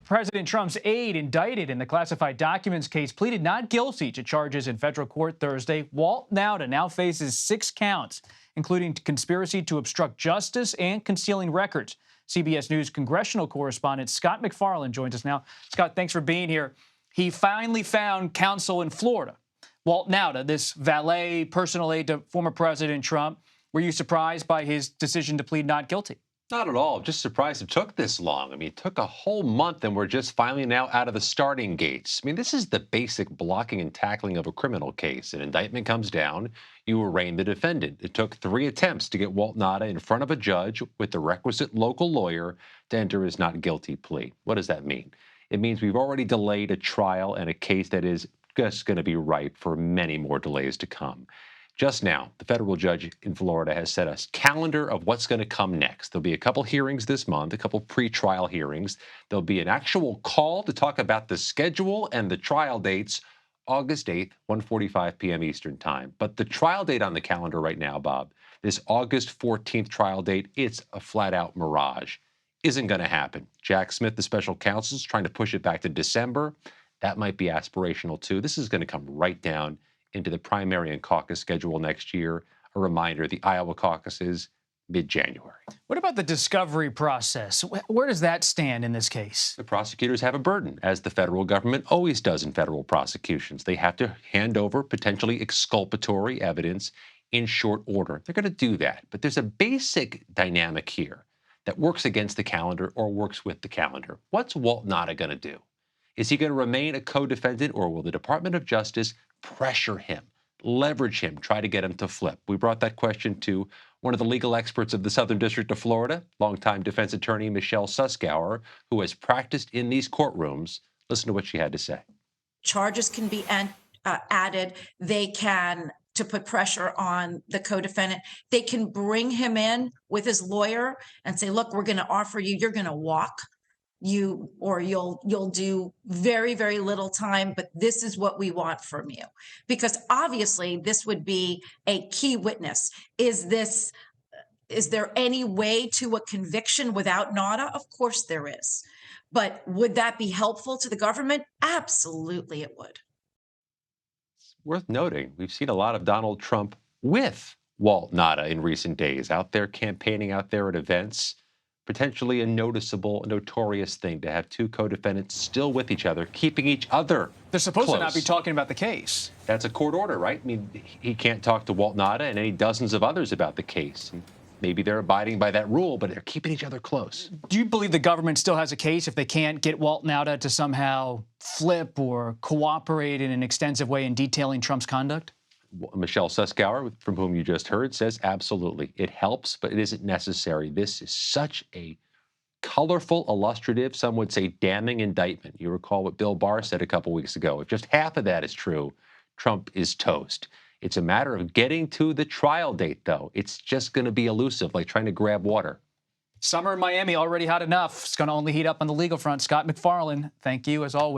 President Trump's aide, indicted in the classified documents case, pleaded not guilty to charges in federal court Thursday. Walt Nauta now faces 6 counts, including conspiracy to obstruct justice and concealing records. CBS News congressional correspondent Scott MacFarlane joins us now. Scott, thanks for being here. He finally found counsel in Florida. Walt Nauta, this valet, personal aide to former President Trump. Were you surprised by his decision to plead not guilty? Not at all. Just surprised it took this long. I mean, it took a whole month and we're just finally now out of the starting gates. I mean, this is the basic blocking and tackling of a criminal case. An indictment comes down, you arraign the defendant. It took 3 attempts to get Walt Nauta in front of a judge with the requisite local lawyer to enter his not guilty plea. What does that mean? It means we've already delayed a trial and a case that is just going to be ripe for many more delays to come. Just now, the federal judge in Florida has set a calendar of what's going to come next. There'll be a couple hearings this month, a couple pre-trial hearings. There'll be an actual call to talk about the schedule and the trial dates, August 8th, 1:45 p.m. Eastern Time. But the trial date on the calendar right now, Bob, this August 14th trial date, it's a flat-out mirage. Isn't going to happen. Jack Smith, the special counsel, is trying to push it back to December. That might be aspirational, too. This is going to come right down into the primary and caucus schedule next year. A reminder, the Iowa caucuses mid-January. What about the discovery process? Where does that stand in this case? The prosecutors have a burden, as the federal government always does in federal prosecutions. They have to hand over potentially exculpatory evidence in short order. They're going to do that. But there's a basic dynamic here that works against the calendar or works with the calendar. What's Walt Nauta going to do? Is he going to remain a co-defendant, or will the Department of Justice pressure him, leverage him, try to get him to flip? We brought that question to one of the legal experts of the Southern District of Florida, longtime defense attorney Michelle Suskauer, who has practiced in these courtrooms. Listen to what she had to say. Charges can be added. They can, to put pressure on the co-defendant, they can bring him in with his lawyer and say, look, we're going to offer you, you're going to walk. You'll do very, very little time, but this is what we want from you. Because obviously this would be a key witness. Is there any way to a conviction without Nauta? Of course there is. But would that be helpful to the government? Absolutely it would. It's worth noting, we've seen a lot of Donald Trump with Walt Nauta in recent days, out there campaigning, out there at events. Potentially a noticeable, notorious thing to have 2 co-defendants still with each other, keeping each other They're supposed close. to not be talking about the case. That's a court order, right? I mean, he can't talk to Walt Nauta and any dozens of others about the case. And maybe they're abiding by that rule, but they're keeping each other close. Do you believe the government still has a case if they can't get Walt Nauta to somehow flip or cooperate in an extensive way in detailing Trump's conduct? Michelle Suskauer, from whom you just heard, says absolutely. It helps, but it isn't necessary. This is such a colorful, illustrative, some would say damning indictment. You recall what Bill Barr said a couple weeks ago. If just half of that is true, Trump is toast. It's a matter of getting to the trial date, though. It's just going to be elusive, like trying to grab water. Summer in Miami already hot enough. It's going to only heat up on the legal front. Scott MacFarlane, thank you as always.